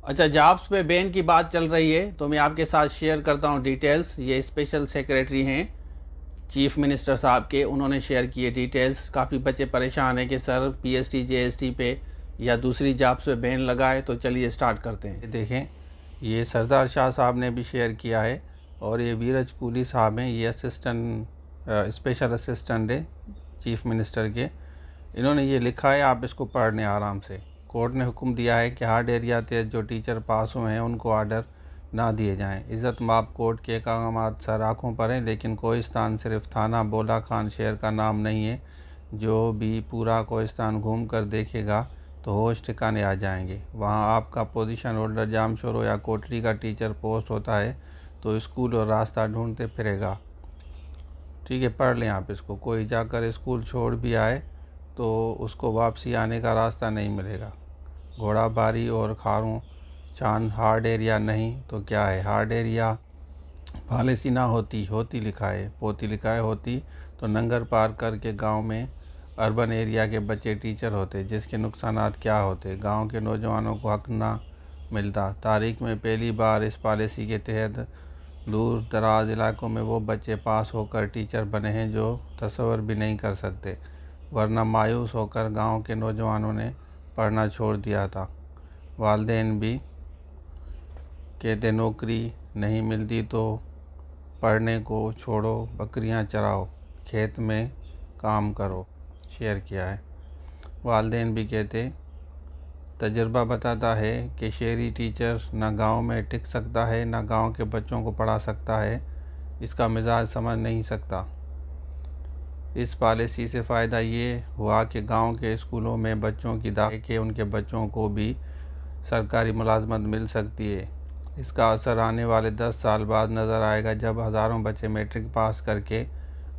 अच्छा, जॉब्स पे बैन की बात चल रही है तो मैं आपके साथ शेयर करता हूँ डिटेल्स। ये स्पेशल सेक्रेटरी हैं चीफ मिनिस्टर साहब के, उन्होंने शेयर किए डिटेल्स। काफ़ी बच्चे परेशान हैं कि सर पीएसटी जेएसटी पे या दूसरी जॉब्स पे बैन लगा है। तो चलिए स्टार्ट करते हैं। देखें, ये सरदार शाह साहब ने भी शेयर किया है और ये वीरज कोहली साहब हैं, ये असिस्टेंट स्पेशल असिस्टेंट है चीफ मिनिस्टर के। इन्होंने ये लिखा है, आप इसको पढ़ लें आराम से। कोर्ट ने हुक्म दिया है कि हार्ड एरिया के जो टीचर पास हुए हैं उनको ऑर्डर ना दिए जाएं। इज़्ज़त माप कोर्ट के अहकाम सर आँखों पर हैं, लेकिन कोहिस्तान सिर्फ थाना बोला खान शहर का नाम नहीं है। जो भी पूरा कोहिस्तान घूम कर देखेगा तो होश ठिकाने आ जाएंगे। वहाँ आपका पोजीशन होल्डर जामशोर या कोटरी का टीचर पोस्ट होता है तो स्कूल और रास्ता ढूंढते फिरेगा। ठीक है, पढ़ लें आप इसको। कोई जाकर स्कूल छोड़ भी आए तो उसको वापसी आने का रास्ता नहीं मिलेगा। घोड़ाबारी और खारों चांद हार्ड एरिया नहीं तो क्या है? हार्ड एरिया पॉलिसी ना होती, होती लिखा है, पोती लिखा है, होती तो नंगर पार करके गांव में अर्बन एरिया के बच्चे टीचर होते, जिसके नुकसानात क्या होते? गांव के नौजवानों को हक ना मिलता। तारीख में पहली बार इस पॉलिसी के तहत दूर दराज इलाकों में वो बच्चे पास होकर टीचर बने हैं जो तसव्वुर भी नहीं कर सकते, वरना मायूस होकर गांव के नौजवानों ने पढ़ना छोड़ दिया था। वालिदैन भी कहते नौकरी नहीं मिलती तो पढ़ने को छोड़ो, बकरियां चराओ, खेत में काम करो। शेयर किया है। वालिदैन भी कहते तजुर्बा बताता है कि शहरी टीचर ना गांव में टिक सकता है, ना गांव के बच्चों को पढ़ा सकता है, इसका मिजाज समझ नहीं सकता। इस पॉलिसी से फ़ायदा ये हुआ कि गांव के स्कूलों में बच्चों की दाखिले के उनके बच्चों को भी सरकारी मुलाजमत मिल सकती है। इसका असर आने वाले 10 साल बाद नज़र आएगा, जब हज़ारों बच्चे मैट्रिक पास करके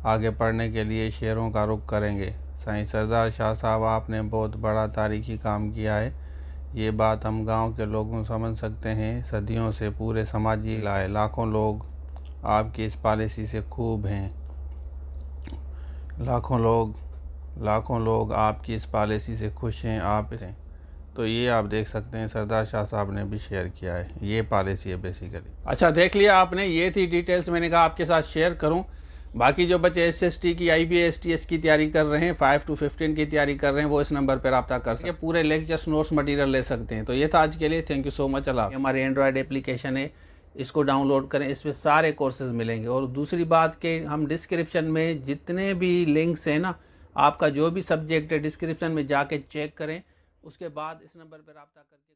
आगे पढ़ने के लिए शहरों का रुख करेंगे। साईं सरदार शाह साहब, आपने बहुत बड़ा तारीखी काम किया है। ये बात हम गांव के लोगों समझ सकते हैं। सदियों से पूरे समाजी लाए लाखों लोग आपकी इस पॉलिसी से खूब हैं। लाखों लोग आपकी इस पॉलिसी से खुश हैं। आप हैं तो ये आप देख सकते हैं, सरदार शाह साहब ने भी शेयर किया है। ये पॉलिसी है बेसिकली। अच्छा, देख लिया आपने, ये थी डिटेल्स, मैंने कहा आपके साथ शेयर करूं। बाकी जो बच्चे एसएसटी की IBSTS की तैयारी कर रहे हैं, 5 to 15 की तैयारी कर रहे हैं, वो इस नंबर पर रब्ता कर सकते हैं। पूरे लेक्चर्स नोट्स मटेरियल ले सकते हैं। तो ये था आज के लिए। Thank you so much. अल्लाह। हमारी एंड्रॉयड एप्लीकेशन है, इसको डाउनलोड करें, इसमें सारे कोर्सेज मिलेंगे। और दूसरी बात कि हम डिस्क्रिप्शन में जितने भी लिंक्स हैं ना, आपका जो भी सब्जेक्ट है डिस्क्रिप्शन में जाके चेक करें, उसके बाद इस नंबर पर रब्ता करके